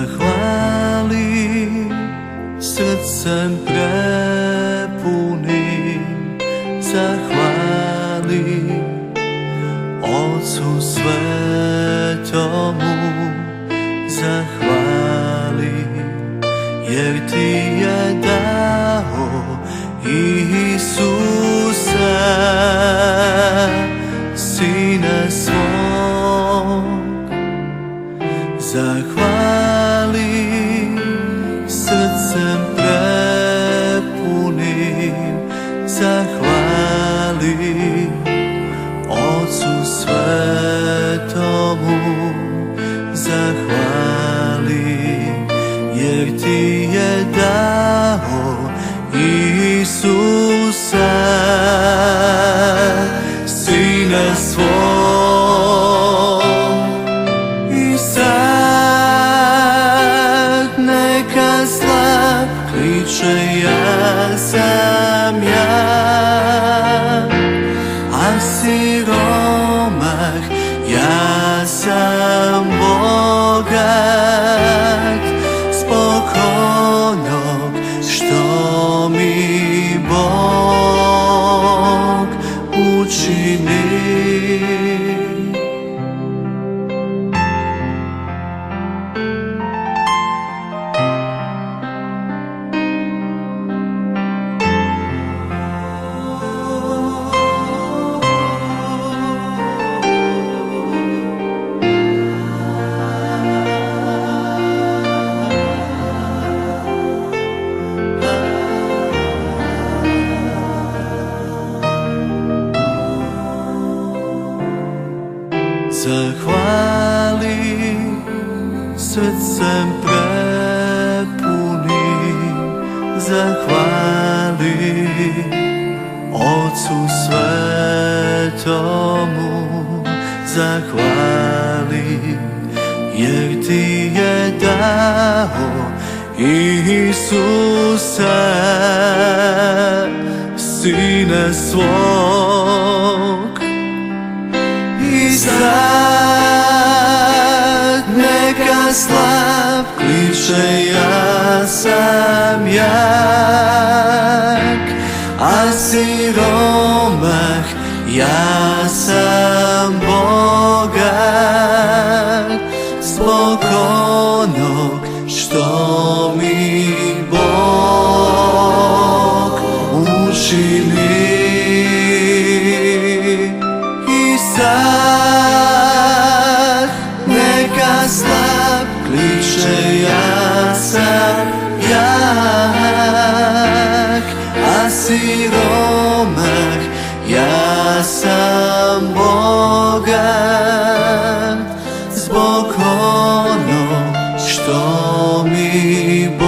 zahvali srcem prepunim, zahvali Ocu svetomu, zahvali jer ti je dao Isusa, Sina svog. Zahvali srcem prepunim, zahvali Ocu svetomu, zahvali jer ti je dao Isusa, Sina svog. I sad neka slab kliče ja sam ja, a siromah ja sam bogat zbog onog što mi Bog učini. Zahvali srcem prepunim, zahvali Ocu svetomu, zahvali jer ti je dao Isusa, Sina svog. I sad neka slab kliče ja sam jak, a siromah ja sam bogat zbog onog što mi Bog učini. I sad neka slab kliče ja sam jak, a siromah ja sam bogat zbog onog što mi Bog